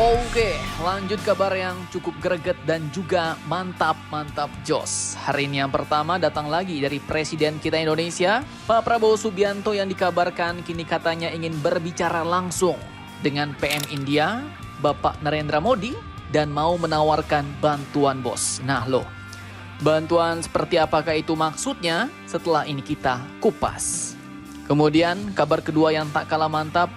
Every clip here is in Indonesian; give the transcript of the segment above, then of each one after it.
Oke, lanjut kabar yang cukup greget dan juga mantap jos. Hari ini yang pertama datang lagi dari Presiden kita Indonesia, Pak Prabowo Subianto yang dikabarkan kini katanya ingin berbicara langsung dengan PM India, Bapak Narendra Modi, dan mau menawarkan bantuan bos. Nah loh, bantuan seperti apakah itu maksudnya? Setelah ini kita kupas. Kemudian kabar kedua yang tak kalah mantap,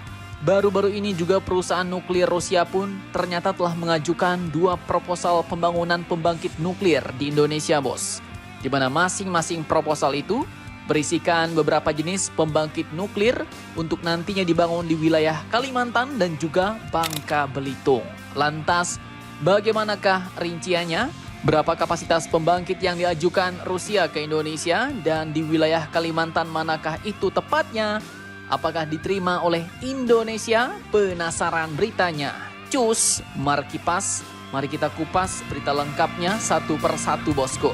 baru-baru ini juga perusahaan nuklir Rusia pun ternyata telah mengajukan 2 proposal pembangunan pembangkit nuklir di Indonesia, bos. Di mana masing-masing proposal itu berisikan beberapa jenis pembangkit nuklir untuk nantinya dibangun di wilayah Kalimantan dan juga Bangka Belitung. Lantas, bagaimanakah rinciannya? Berapa kapasitas pembangkit yang diajukan Rusia ke Indonesia dan di wilayah Kalimantan manakah itu tepatnya? Apakah diterima oleh Indonesia? Penasaran beritanya? Cus, mari kita kupas berita lengkapnya satu persatu, bosku.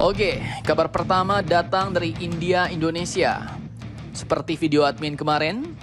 Oke, kabar pertama datang dari Indonesia. Seperti video admin kemarin,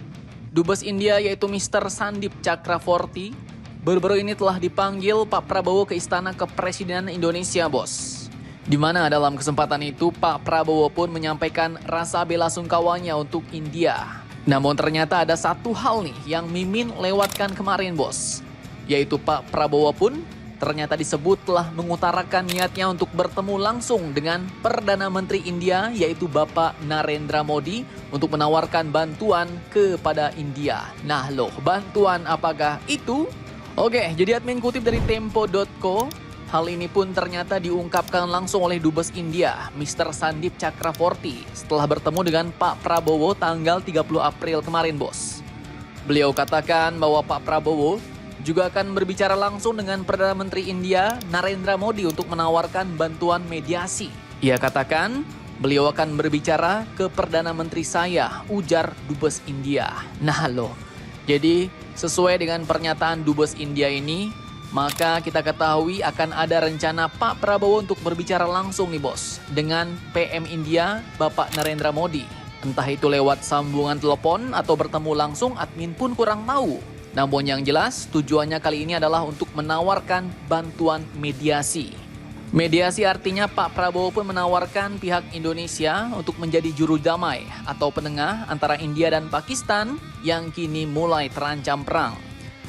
Dubes India yaitu Mr. Sandip Chakravorty baru-baru ini telah dipanggil Pak Prabowo ke Istana Kepresidenan Indonesia, bos. Di mana dalam kesempatan itu Pak Prabowo pun menyampaikan rasa bela sungkawanya untuk India. Namun ternyata ada satu hal nih yang Mimin lewatkan kemarin, bos. Yaitu Pak Prabowo pun ternyata disebut telah mengutarakan niatnya untuk bertemu langsung dengan Perdana Menteri India yaitu Bapak Narendra Modi untuk menawarkan bantuan kepada India. Nah loh, bantuan apakah itu? Oke, jadi admin kutip dari Tempo.co. Hal ini pun ternyata diungkapkan langsung oleh Dubes India, Mr. Sandip Chakravorty, setelah bertemu dengan Pak Prabowo tanggal 30 April kemarin, bos. Beliau katakan bahwa Pak Prabowo juga akan berbicara langsung dengan Perdana Menteri India, Narendra Modi untuk menawarkan bantuan mediasi. Ia katakan, beliau akan berbicara ke Perdana Menteri saya, ujar Dubes India. Nah loh, jadi sesuai dengan pernyataan Dubes India ini, maka kita ketahui akan ada rencana Pak Prabowo untuk berbicara langsung nih, bos, dengan PM India Bapak Narendra Modi. Entah itu lewat sambungan telepon atau bertemu langsung, admin pun kurang tahu. Namun yang jelas tujuannya kali ini adalah untuk menawarkan bantuan mediasi. Mediasi artinya Pak Prabowo pun menawarkan pihak Indonesia untuk menjadi juru damai atau penengah antara India dan Pakistan yang kini mulai terancam perang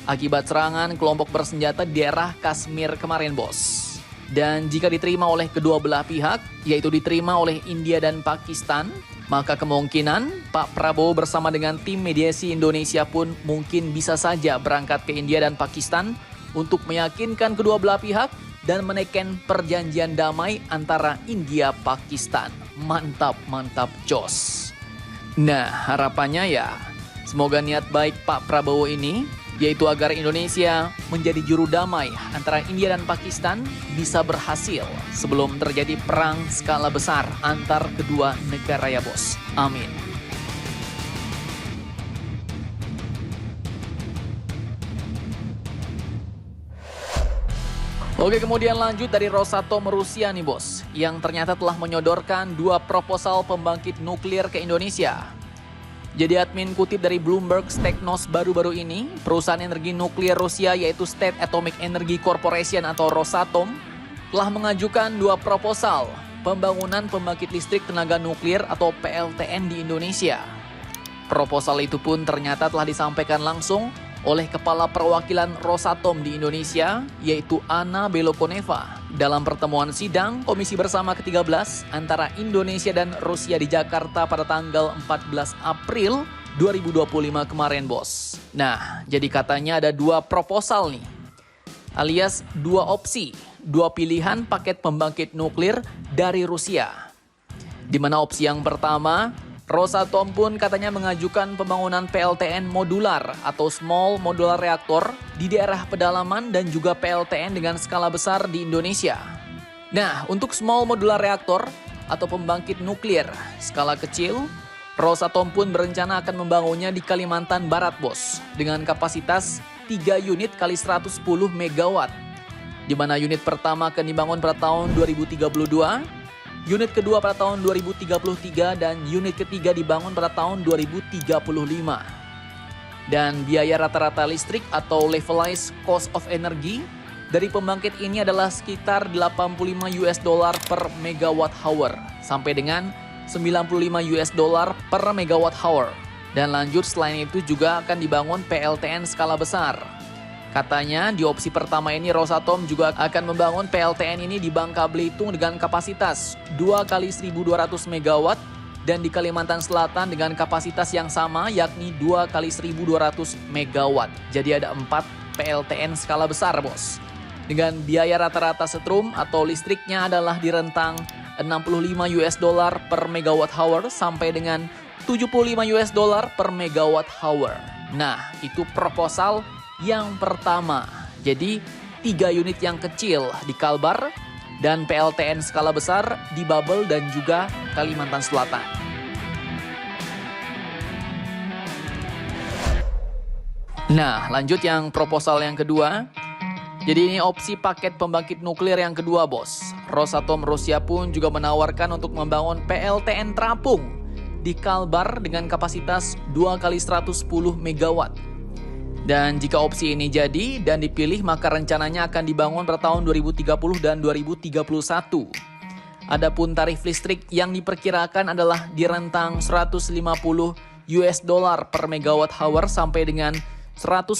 akibat serangan kelompok bersenjata di daerah Kashmir kemarin, bos. Dan jika diterima oleh kedua belah pihak, yaitu diterima oleh India dan Pakistan, maka kemungkinan Pak Prabowo bersama dengan tim mediasi Indonesia pun mungkin bisa saja berangkat ke India dan Pakistan untuk meyakinkan kedua belah pihak dan menekan perjanjian damai antara India-Pakistan. Mantap jos. Nah, harapannya ya, semoga niat baik Pak Prabowo ini, yaitu agar Indonesia menjadi juru damai antara India dan Pakistan, bisa berhasil sebelum terjadi perang skala besar antar kedua negara ya, bos. Amin. Oke, kemudian lanjut dari Rosatom Rusia nih, bos, yang ternyata telah menyodorkan 2 proposal pembangkit nuklir ke Indonesia. Jadi admin kutip dari Bloomberg Technos baru-baru ini, perusahaan energi nuklir Rusia yaitu State Atomic Energy Corporation atau Rosatom telah mengajukan 2 proposal pembangunan pembangkit listrik tenaga nuklir atau PLTN di Indonesia. Proposal itu pun ternyata telah disampaikan langsung oleh Kepala Perwakilan Rosatom di Indonesia yaitu Anna Belokoneva dalam pertemuan sidang Komisi Bersama ke-13 antara Indonesia dan Rusia di Jakarta pada tanggal 14 April 2025 kemarin, bos. Nah, jadi katanya ada 2 proposal nih, alias 2 opsi, 2 pilihan paket pembangkit nuklir dari Rusia. Di mana opsi yang pertama, Rosatom pun katanya mengajukan pembangunan PLTN modular atau Small Modular Reactor di daerah pedalaman dan juga PLTN dengan skala besar di Indonesia. Nah, untuk Small Modular Reactor atau pembangkit nuklir skala kecil, Rosatom pun berencana akan membangunnya di Kalimantan Barat, bos, dengan kapasitas 3 unit kali 110 MW. Di mana unit pertama akan dibangun pada tahun 2032, unit kedua pada tahun 2033 dan unit ketiga dibangun pada tahun 2035. Dan biaya rata-rata listrik atau levelized cost of energy dari pembangkit ini adalah sekitar 85 US dollar per megawatt hour sampai dengan 95 US dollar per megawatt hour. Dan lanjut selain itu juga akan dibangun PLTN skala besar. Katanya di opsi pertama ini Rosatom juga akan membangun PLTN ini di Bangka Belitung dengan kapasitas 2 kali 1200 megawatt dan di Kalimantan Selatan dengan kapasitas yang sama yakni 2 kali 1200 megawatt. Jadi ada 4 PLTN skala besar, bos. Dengan biaya rata-rata setrum atau listriknya adalah di rentang 65 US dollar per megawatt hour sampai dengan 75 US dollar per megawatt hour. Nah, itu proposal yang pertama. Jadi 3 unit yang kecil di Kalbar dan PLTN skala besar di Babel dan juga Kalimantan Selatan. Nah, lanjut yang proposal yang kedua. Jadi ini opsi paket pembangkit nuklir yang kedua, bos. Rosatom Rusia pun juga menawarkan untuk membangun PLTN terapung di Kalbar dengan kapasitas 2 kali 110 megawatt. Dan jika opsi ini jadi dan dipilih maka rencananya akan dibangun pada tahun 2030 dan 2031. Adapun tarif listrik yang diperkirakan adalah di rentang 150 US dollar per megawatt hour sampai dengan 190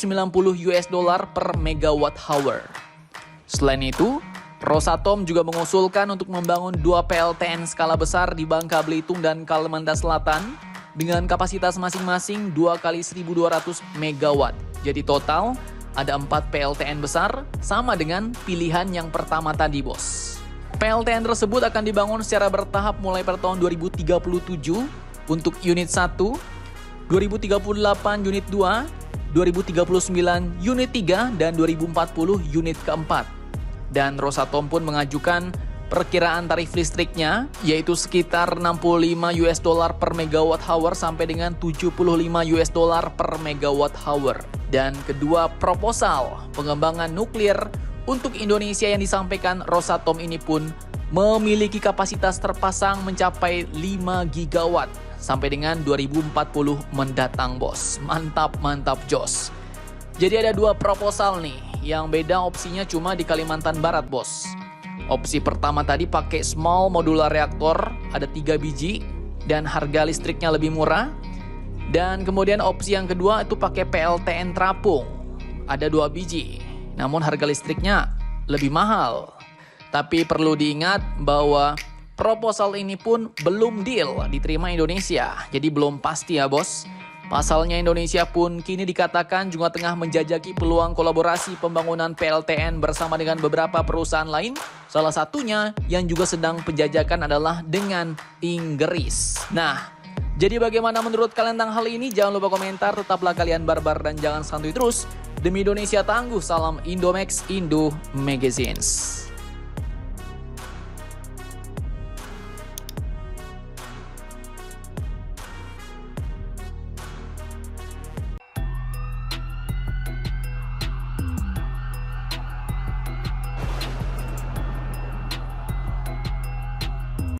US dollar per megawatt hour. Selain itu, Rosatom juga mengusulkan untuk membangun 2 PLTN skala besar di Bangka Belitung dan Kalimantan Selatan dengan kapasitas masing-masing 2 kali 1200 megawatt. Jadi total ada 4 PLTN besar sama dengan pilihan yang pertama tadi, bos. PLTN tersebut akan dibangun secara bertahap mulai pada tahun 2037 untuk unit 1, 2038 unit 2, 2039 unit 3, dan 2040 unit keempat. Dan Rosatom pun mengajukan perkiraan tarif listriknya yaitu sekitar 65 US dollar per megawatt hour sampai dengan 75 US dollar per megawatt hour. Dan kedua proposal pengembangan nuklir untuk Indonesia yang disampaikan Rosatom ini pun memiliki kapasitas terpasang mencapai 5 gigawatt sampai dengan 2040 mendatang, bos. Mantap, mantap, jos. Jadi ada 2 proposal nih, yang beda opsinya cuma di Kalimantan Barat, bos. Opsi pertama tadi pakai small modular reaktor, ada 3 biji, dan harga listriknya lebih murah. Dan kemudian opsi yang kedua itu pakai PLTN terapung, ada 2 biji, namun harga listriknya lebih mahal. Tapi perlu diingat bahwa proposal ini pun belum deal diterima Indonesia, jadi belum pasti ya, bos. Pasalnya Indonesia pun kini dikatakan juga tengah menjajaki peluang kolaborasi pembangunan PLTN bersama dengan beberapa perusahaan lain. Salah satunya yang juga sedang penjajakan adalah dengan Inggris. Nah, jadi bagaimana menurut kalian tentang hal ini? Jangan lupa komentar, tetaplah kalian barbar dan jangan santuy terus. Demi Indonesia tangguh, salam Indomax, Indo Magazines.